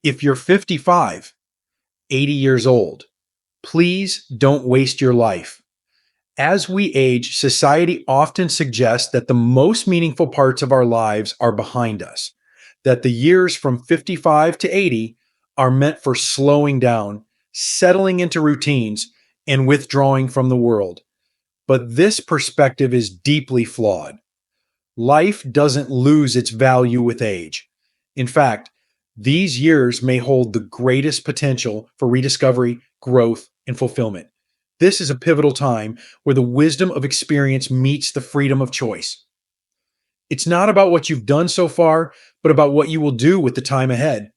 If you're 55, 80 years old, please don't waste your life. As we age, society often suggests that the most meaningful parts of our lives are behind us, that the years from 55 to 80 are meant for slowing down, settling into routines, and withdrawing from the world. But this perspective is deeply flawed. Life doesn't lose its value with age. In fact, these years may hold the greatest potential for rediscovery, growth, and fulfillment. This is a pivotal time where the wisdom of experience meets the freedom of choice. It's not about what you've done so far, but about what you will do with the time ahead.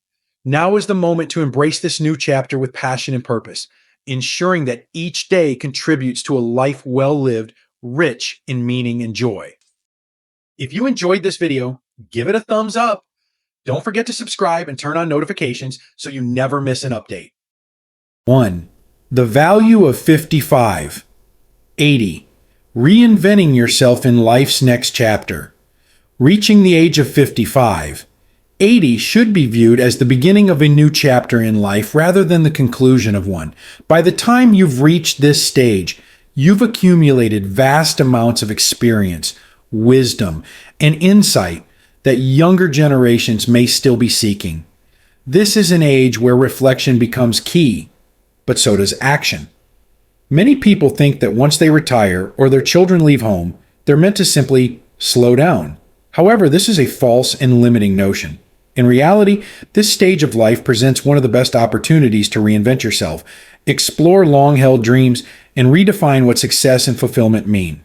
Now is the moment to embrace this new chapter with passion and purpose, ensuring that each day contributes to a life well lived, rich in meaning and joy. If you enjoyed this video, give it a thumbs up. Don't forget to subscribe and turn on notifications so you never miss an update. 1. The value of 55. 80. Reinventing yourself in life's next chapter. Reaching the age of 55. 80 should be viewed as the beginning of a new chapter in life rather than the conclusion of one. By the time you've reached this stage, you've accumulated vast amounts of experience, wisdom, and insight that younger generations may still be seeking. This is an age where reflection becomes key, but so does action. Many people think that once they retire or their children leave home, they're meant to simply slow down. However, this is a false and limiting notion. In reality, this stage of life presents one of the best opportunities to reinvent yourself, explore long-held dreams, and redefine what success and fulfillment mean.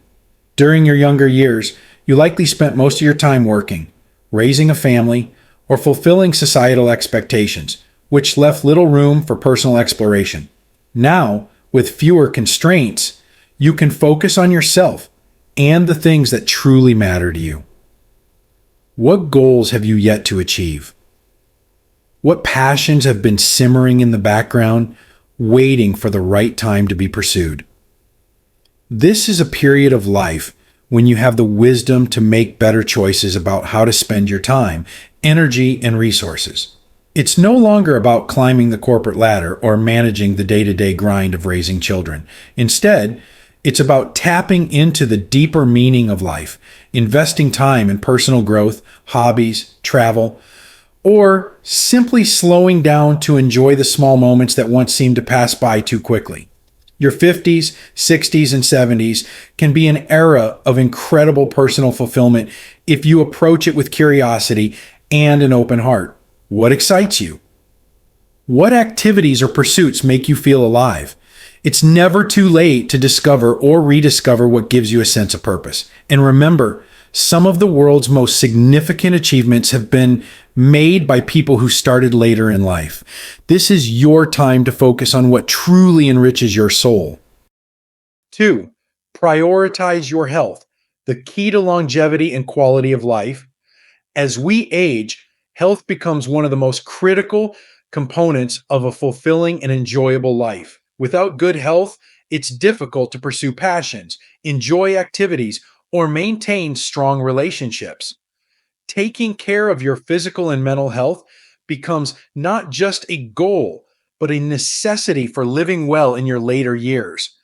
During your younger years, you likely spent most of your time working, raising a family, or fulfilling societal expectations, which left little room for personal exploration. Now, with fewer constraints, you can focus on yourself and the things that truly matter to you. What goals have you yet to achieve? What passions have been simmering in the background, waiting for the right time to be pursued? This is a period of life when you have the wisdom to make better choices about how to spend your time, energy, and resources. It's no longer about climbing the corporate ladder or managing the day-to-day grind of raising children. Instead, it's about tapping into the deeper meaning of life, investing time in personal growth, hobbies, travel, or simply slowing down to enjoy the small moments that once seemed to pass by too quickly. Your 50s, 60s, and 70s can be an era of incredible personal fulfillment if you approach it with curiosity and an open heart. What excites you? What activities or pursuits make you feel alive? It's never too late to discover or rediscover what gives you a sense of purpose. And remember, some of the world's most significant achievements have been made by people who started later in life. This is your time to focus on what truly enriches your soul. 2. Prioritize your health, the key to longevity and quality of life. As we age, health becomes one of the most critical components of a fulfilling and enjoyable life. Without good health, it's difficult to pursue passions, enjoy activities, or maintain strong relationships. Taking care of your physical and mental health becomes not just a goal, but a necessity for living well in your later years.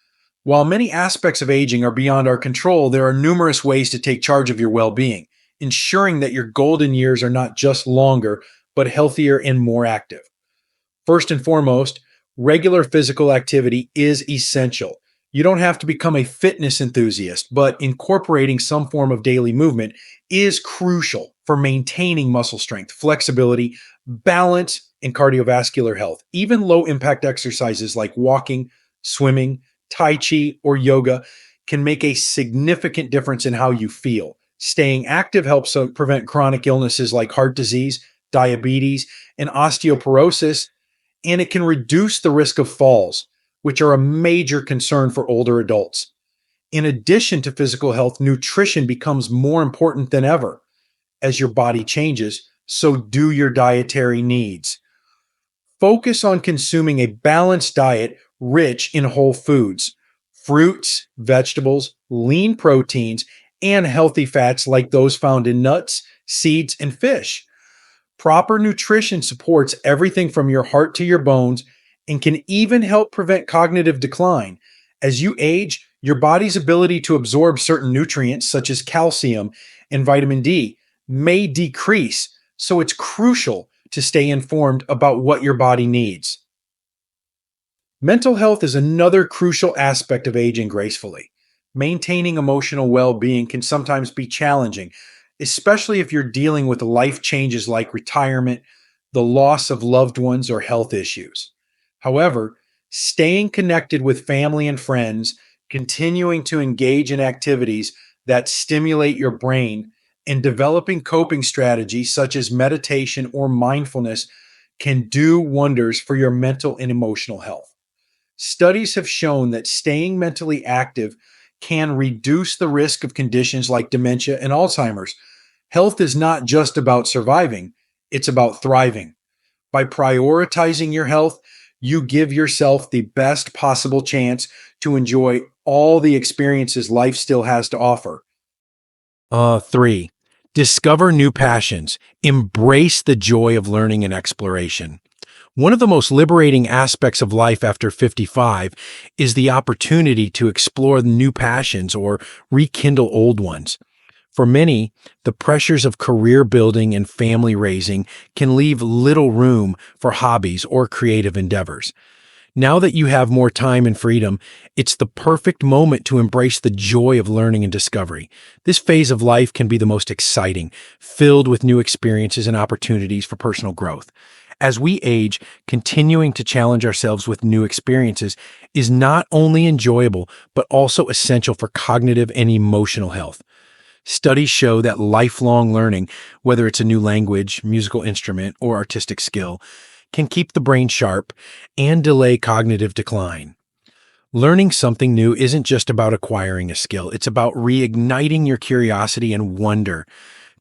While many aspects of aging are beyond our control, there are numerous ways to take charge of your well-being, ensuring that your golden years are not just longer, but healthier and more active. First and foremost, regular physical activity is essential. You don't have to become a fitness enthusiast, but incorporating some form of daily movement is crucial for maintaining muscle strength, flexibility, balance, and cardiovascular health. Even low-impact exercises like walking, swimming, tai chi, or yoga can make a significant difference in how you feel. Staying active helps prevent chronic illnesses like heart disease, diabetes, and osteoporosis, and it can reduce the risk of falls, which are a major concern for older adults. In addition to physical health, nutrition becomes more important than ever. As your body changes, so do your dietary needs. Focus on consuming a balanced diet rich in whole foods, fruits, vegetables, lean proteins, and healthy fats like those found in nuts, seeds, and fish. Proper nutrition supports everything from your heart to your bones and can even help prevent cognitive decline. As you age, your body's ability to absorb certain nutrients, such as calcium and vitamin D, may decrease. So it's crucial to stay informed about what your body needs. Mental health is another crucial aspect of aging gracefully. Maintaining emotional well being can sometimes be challenging, especially if you're dealing with life changes like retirement, the loss of loved ones, or health issues. However, staying connected with family and friends, continuing to engage in activities that stimulate your brain, and developing coping strategies such as meditation or mindfulness can do wonders for your mental and emotional health. Studies have shown that staying mentally active can reduce the risk of conditions like dementia and Alzheimer's. Health is not just about surviving, it's about thriving. By prioritizing your health, you give yourself the best possible chance to enjoy all the experiences life still has to offer. Three, discover new passions. Embrace the joy of learning and exploration. One of the most liberating aspects of life after 55 is the opportunity to explore new passions or rekindle old ones. For many, the pressures of career building and family raising can leave little room for hobbies or creative endeavors. Now that you have more time and freedom, it's the perfect moment to embrace the joy of learning and discovery. This phase of life can be the most exciting, filled with new experiences and opportunities for personal growth. As we age, continuing to challenge ourselves with new experiences is not only enjoyable, but also essential for cognitive and emotional health. Studies show that lifelong learning, whether it's a new language, musical instrument, or artistic skill, can keep the brain sharp and delay cognitive decline. Learning something new isn't just about acquiring a skill, it's about reigniting your curiosity and wonder,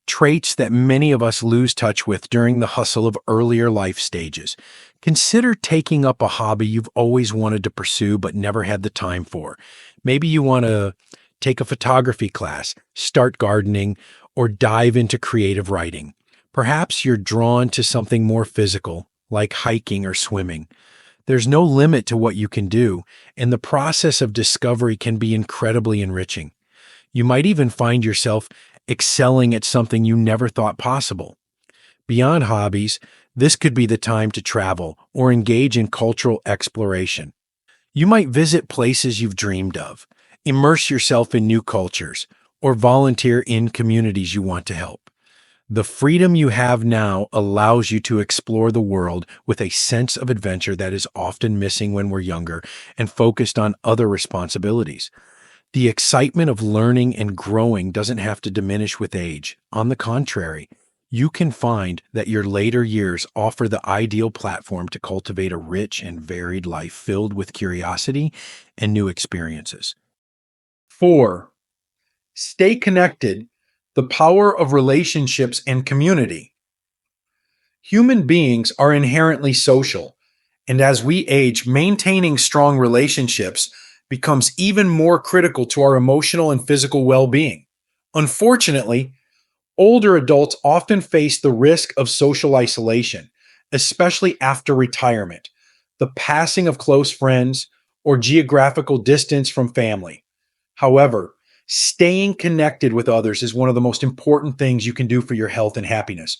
traits that many of us lose touch with during the hustle of earlier life stages. Consider taking up a hobby you've always wanted to pursue but never had the time for. Maybe you want to take a photography class, start gardening, or dive into creative writing. Perhaps you're drawn to something more physical, like hiking or swimming. There's no limit to what you can do, and the process of discovery can be incredibly enriching. You might even find yourself excelling at something you never thought possible. Beyond hobbies, this could be the time to travel or engage in cultural exploration. You might visit places you've dreamed of, immerse yourself in new cultures, or volunteer in communities you want to help. The freedom you have now allows you to explore the world with a sense of adventure that is often missing when we're younger and focused on other responsibilities. The excitement of learning and growing doesn't have to diminish with age. On the contrary, you can find that your later years offer the ideal platform to cultivate a rich and varied life filled with curiosity and new experiences. 4. Stay connected. The power of relationships and community. Human beings are inherently social, and as we age, maintaining strong relationships becomes even more critical to our emotional and physical well being. Unfortunately, older adults often face the risk of social isolation, especially after retirement, the passing of close friends, or geographical distance from family. However, staying connected with others is one of the most important things you can do for your health and happiness.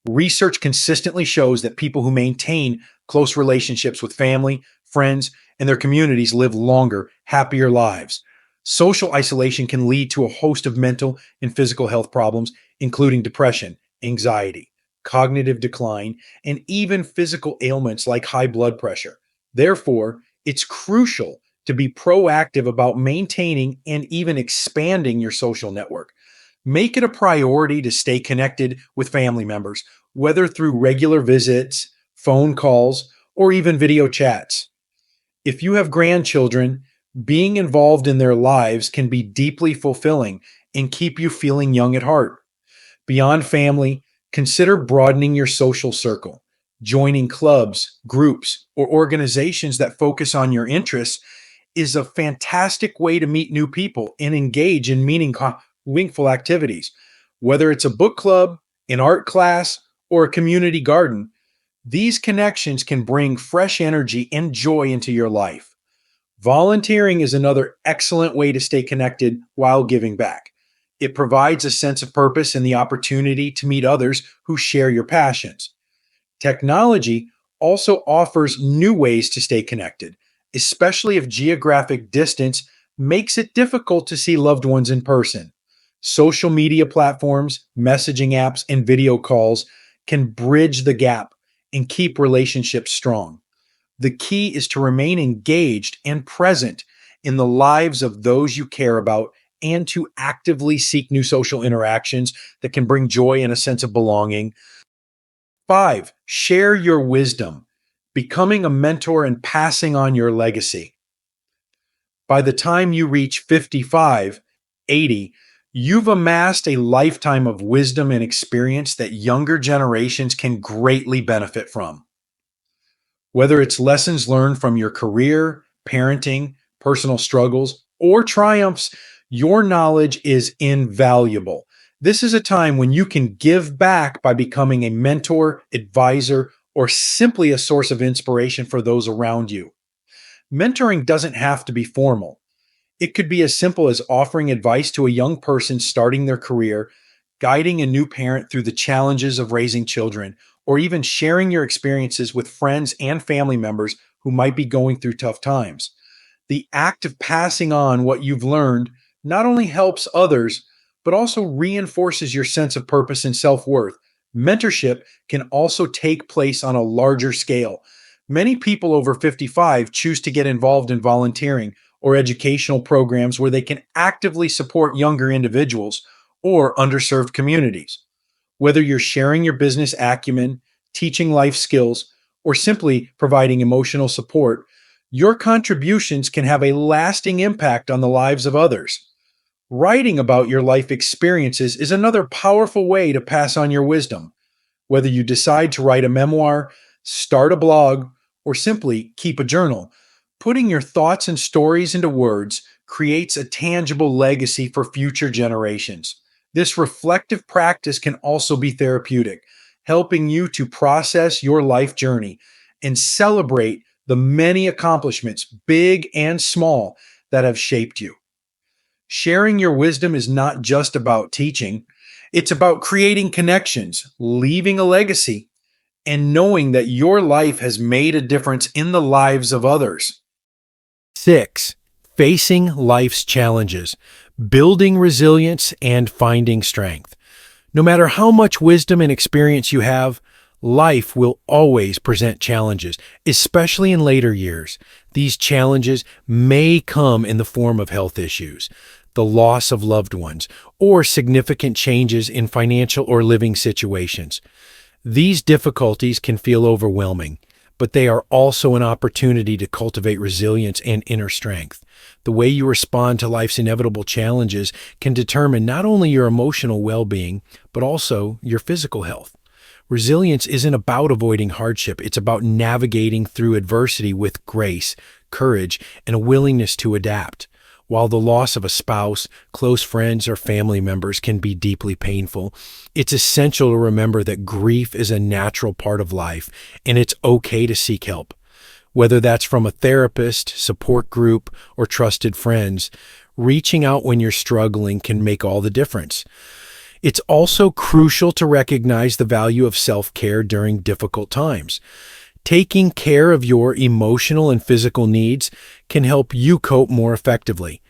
Research consistently shows that people who maintain close relationships with family, friends, and their communities live longer, happier lives. Social isolation can lead to a host of mental and physical health problems, including depression, anxiety, cognitive decline, and even physical ailments like high blood pressure. Therefore, it's crucial to be proactive about maintaining and even expanding your social network. Make it a priority to stay connected with family members, whether through regular visits, phone calls, or even video chats. If you have grandchildren, being involved in their lives can be deeply fulfilling and keep you feeling young at heart. Beyond family, consider broadening your social circle. Joining clubs, groups, or organizations that focus on your interests is a fantastic way to meet new people and engage in meaningful activities. Whether it's a book club, an art class, or a community garden, these connections can bring fresh energy and joy into your life. Volunteering is another excellent way to stay connected while giving back. It provides a sense of purpose and the opportunity to meet others who share your passions. Technology also offers new ways to stay connected, especially if geographic distance makes it difficult to see loved ones in person. Social media platforms, messaging apps, and video calls can bridge the gap and keep relationships strong. The key is to remain engaged and present in the lives of those you care about and to actively seek new social interactions that can bring joy and a sense of belonging. 5, share your wisdom, becoming a mentor and passing on your legacy. By the time you reach 55, 80, you've amassed a lifetime of wisdom and experience that younger generations can greatly benefit from. Whether it's lessons learned from your career, parenting, personal struggles, or triumphs, your knowledge is invaluable. This is a time when you can give back by becoming a mentor, advisor, or simply a source of inspiration for those around you. Mentoring doesn't have to be formal. It could be as simple as offering advice to a young person starting their career, guiding a new parent through the challenges of raising children, or even sharing your experiences with friends and family members who might be going through tough times. The act of passing on what you've learned not only helps others, but also reinforces your sense of purpose and self worth. Mentorship can also take place on a larger scale. Many people over 55 choose to get involved in volunteering or educational programs where they can actively support younger individuals or underserved communities. Whether you're sharing your business acumen, teaching life skills, or simply providing emotional support, your contributions can have a lasting impact on the lives of others. Writing about your life experiences is another powerful way to pass on your wisdom. Whether you decide to write a memoir, start a blog, or simply keep a journal, putting your thoughts and stories into words creates a tangible legacy for future generations. This reflective practice can also be therapeutic, helping you to process your life journey and celebrate the many accomplishments, big and small, that have shaped you. Sharing your wisdom is not just about teaching, it's about creating connections, leaving a legacy, and knowing that your life has made a difference in the lives of others. 6. Facing life's challenges, building resilience, and finding strength. No matter how much wisdom and experience you have, life will always present challenges, especially in later years. These challenges may come in the form of health issues, the loss of loved ones, or significant changes in financial or living situations. These difficulties can feel overwhelming, but they are also an opportunity to cultivate resilience and inner strength. The way you respond to life's inevitable challenges can determine not only your emotional well-being, but also your physical health. Resilience isn't about avoiding hardship, it's about navigating through adversity with grace, courage, and a willingness to adapt. While the loss of a spouse, close friends, or family members can be deeply painful, it's essential to remember that grief is a natural part of life, and it's okay to seek help. Whether that's from a therapist, support group, or trusted friends, reaching out when you're struggling can make all the difference. It's also crucial to recognize the value of self-care during difficult times. Taking care of your emotional and physical needs can help you cope more effectively.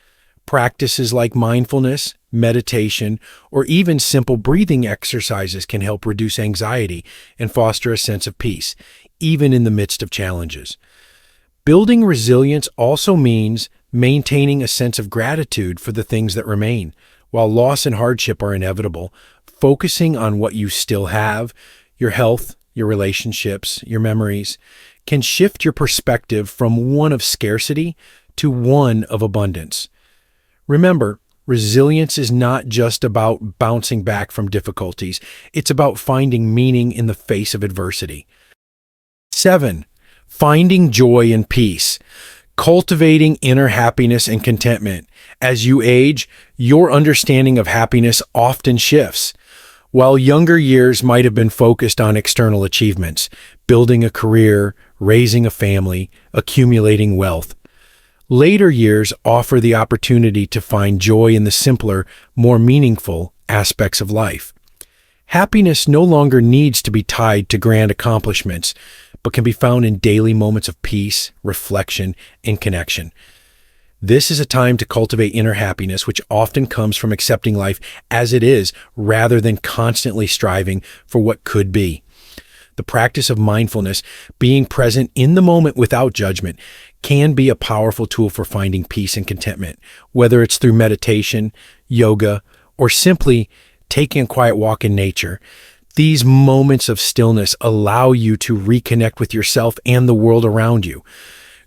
Practices like mindfulness, meditation, or even simple breathing exercises can help reduce anxiety and foster a sense of peace, even in the midst of challenges. Building resilience also means maintaining a sense of gratitude for the things that remain. While loss and hardship are inevitable, focusing on what you still have, your health, your relationships, your memories, can shift your perspective from one of scarcity to one of abundance. Remember, resilience is not just about bouncing back from difficulties. It's about finding meaning in the face of adversity. 7. Finding joy and peace. Cultivating inner happiness and contentment. As you age, your understanding of happiness often shifts. While younger years might have been focused on external achievements, building a career, raising a family, accumulating wealth, later years offer the opportunity to find joy in the simpler, more meaningful aspects of life. Happiness no longer needs to be tied to grand accomplishments, but can be found in daily moments of peace, reflection, and connection. This is a time to cultivate inner happiness, which often comes from accepting life as it is rather than constantly striving for what could be. The practice of mindfulness, being present in the moment without judgment, can be a powerful tool for finding peace and contentment, whether it's through meditation, yoga, or simply taking a quiet walk in nature. These moments of stillness allow you to reconnect with yourself and the world around you.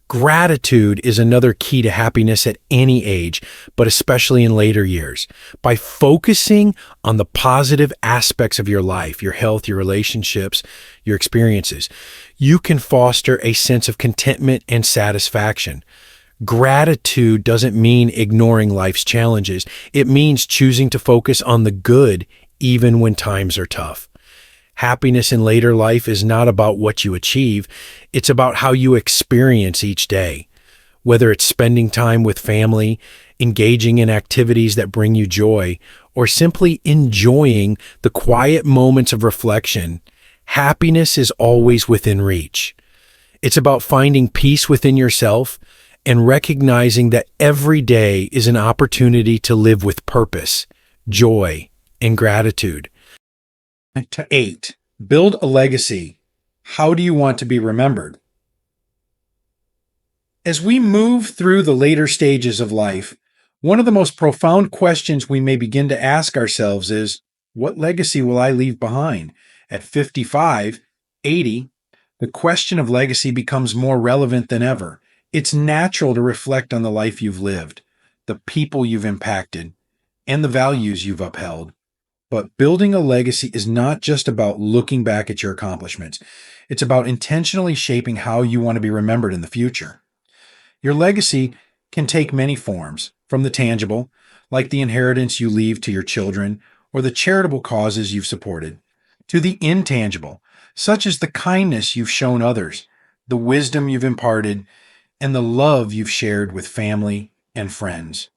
Gratitude is another key to happiness at any age, but especially in later years. By focusing on the positive aspects of your life, your health, your relationships, your experiences, you can foster a sense of contentment and satisfaction. Gratitude doesn't mean ignoring life's challenges. It means choosing to focus on the good even when times are tough. Happiness in later life is not about what you achieve, it's about how you experience each day. Whether it's spending time with family, engaging in activities that bring you joy, or simply enjoying the quiet moments of reflection, happiness is always within reach. It's about finding peace within yourself and recognizing that every day is an opportunity to live with purpose, joy, and gratitude. To 8, build a legacy. How do you want to be remembered? As we move through the later stages of life, one of the most profound questions we may begin to ask ourselves is, what legacy will I leave behind? At 55, 80, the question of legacy becomes more relevant than ever. It's natural to reflect on the life you've lived, the people you've impacted, and the values you've upheld. But building a legacy is not just about looking back at your accomplishments. It's about intentionally shaping how you want to be remembered in the future. Your legacy can take many forms, from the tangible, like the inheritance you leave to your children or the charitable causes you've supported, to the intangible, such as the kindness you've shown others, the wisdom you've imparted, and the love you've shared with family and friends.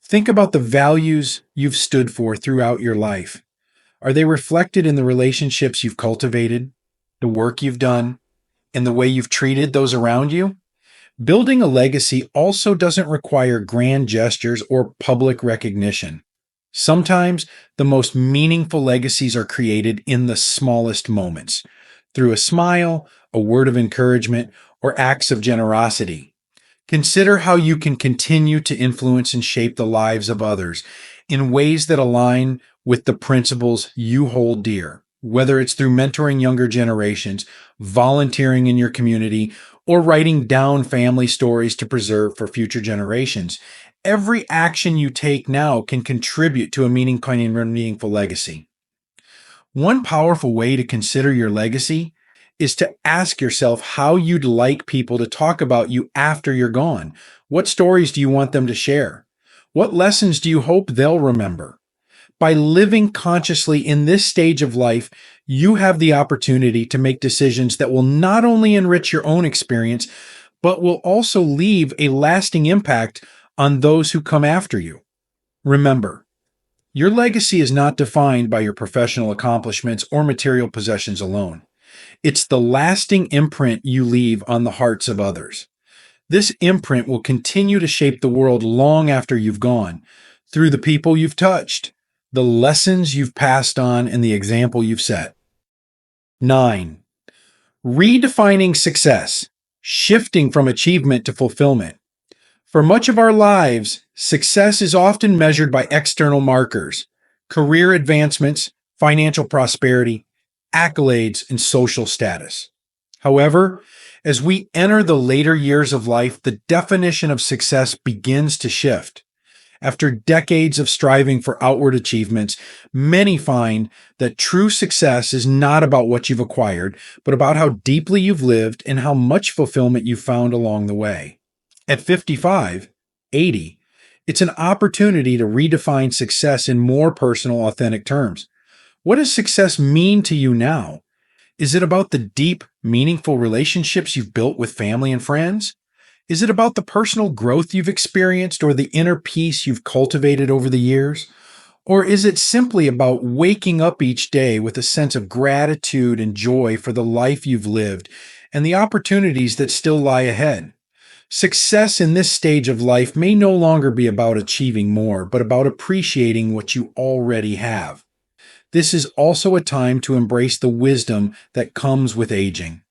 Think about the values you've stood for throughout your life. Are they reflected in the relationships you've cultivated, the work you've done, and the way you've treated those around you? Building a legacy also doesn't require grand gestures or public recognition. Sometimes the most meaningful legacies are created in the smallest moments, through a smile, a word of encouragement, or acts of generosity. Consider how you can continue to influence and shape the lives of others in ways that align with the principles you hold dear, whether it's through mentoring younger generations, volunteering in your community, or writing down family stories to preserve for future generations. Every action you take now can contribute to a meaningful legacy. One powerful way to consider your legacy is to ask yourself how you'd like people to talk about you after you're gone. What stories do you want them to share? What lessons do you hope they'll remember? By living consciously in this stage of life, you have the opportunity to make decisions that will not only enrich your own experience, but will also leave a lasting impact on those who come after you. Remember, your legacy is not defined by your professional accomplishments or material possessions alone. It's the lasting imprint you leave on the hearts of others. This imprint will continue to shape the world long after you've gone, through the people you've touched, the lessons you've passed on, and the example you've set. 9. Redefining success, shifting from achievement to fulfillment. For much of our lives, success is often measured by external markers, career advancements, financial prosperity, accolades, and social status. However, as we enter the later years of life, the definition of success begins to shift. After decades of striving for outward achievements, many find that true success is not about what you've acquired, but about how deeply you've lived and how much fulfillment you've found along the way. At 55, 80, it's an opportunity to redefine success in more personal, authentic terms. What does success mean to you now? Is it about the deep, meaningful relationships you've built with family and friends? Is it about the personal growth you've experienced or the inner peace you've cultivated over the years? Or is it simply about waking up each day with a sense of gratitude and joy for the life you've lived and the opportunities that still lie ahead? Success in this stage of life may no longer be about achieving more, but about appreciating what you already have. This is also a time to embrace the wisdom that comes with aging.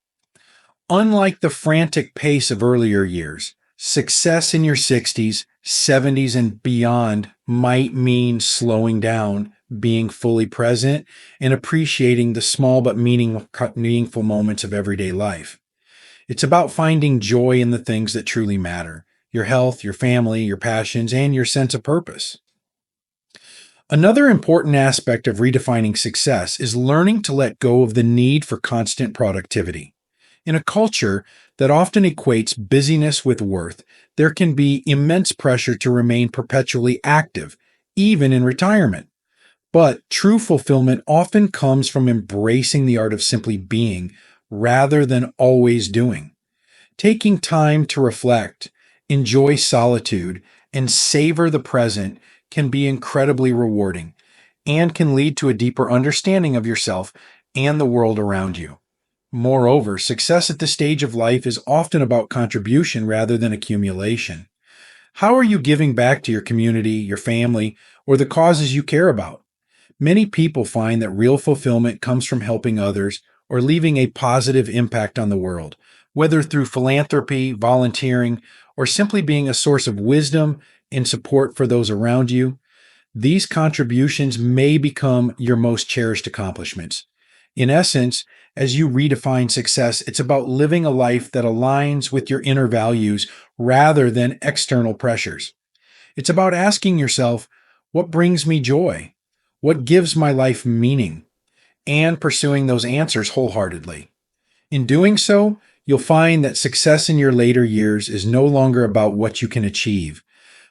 Unlike the frantic pace of earlier years, success in your 60s, 70s, and beyond might mean slowing down, being fully present, and appreciating the small but meaningful moments of everyday life. It's about finding joy in the things that truly matter: your health, your family, your passions, and your sense of purpose. Another important aspect of redefining success is learning to let go of the need for constant productivity. In a culture that often equates busyness with worth, there can be immense pressure to remain perpetually active, even in retirement. But true fulfillment often comes from embracing the art of simply being rather than always doing. Taking time to reflect, enjoy solitude, and savor the present can be incredibly rewarding and can lead to a deeper understanding of yourself and the world around you. Moreover, success at this stage of life is often about contribution rather than accumulation. How are you giving back to your community, your family, or the causes you care about? Many people find that real fulfillment comes from helping others or leaving a positive impact on the world, whether through philanthropy, volunteering, or simply being a source of wisdom and support for those around you. These contributions may become your most cherished accomplishments. In essence, as you redefine success, it's about living a life that aligns with your inner values rather than external pressures. It's about asking yourself, what brings me joy? What gives my life meaning? And pursuing those answers wholeheartedly. In doing so, you'll find that success in your later years is no longer about what you can achieve,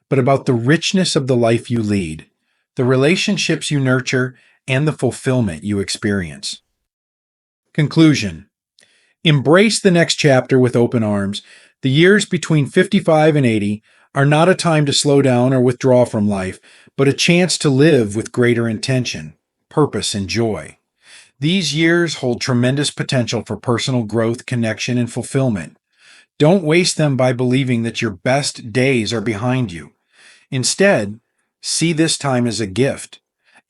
but about the richness of the life you lead, the relationships you nurture, and the fulfillment you experience. Conclusion: embrace the next chapter with open arms. The years between 55 and 80 are not a time to slow down or withdraw from life, but a chance to live with greater intention, purpose, and joy. These years hold tremendous potential for personal growth, connection, and fulfillment. Don't waste them by believing that your best days are behind you. Instead, see this time as a gift,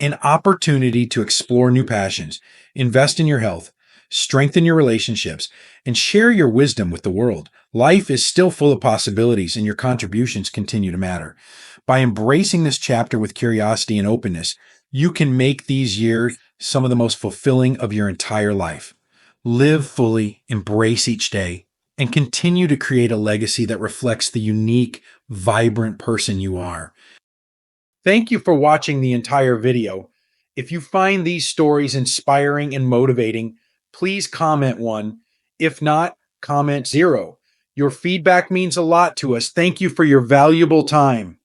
an opportunity to explore new passions, invest in your health, strengthen your relationships, and share your wisdom with the world. Life is still full of possibilities, and your contributions continue to matter. By embracing this chapter with curiosity and openness, you can make these years some of the most fulfilling of your entire life. Live fully, embrace each day, and continue to create a legacy that reflects the unique, vibrant person you are. Thank you for watching the entire video. If you find these stories inspiring and motivating, please comment 1. If not, comment 0. Your feedback means a lot to us. Thank you for your valuable time.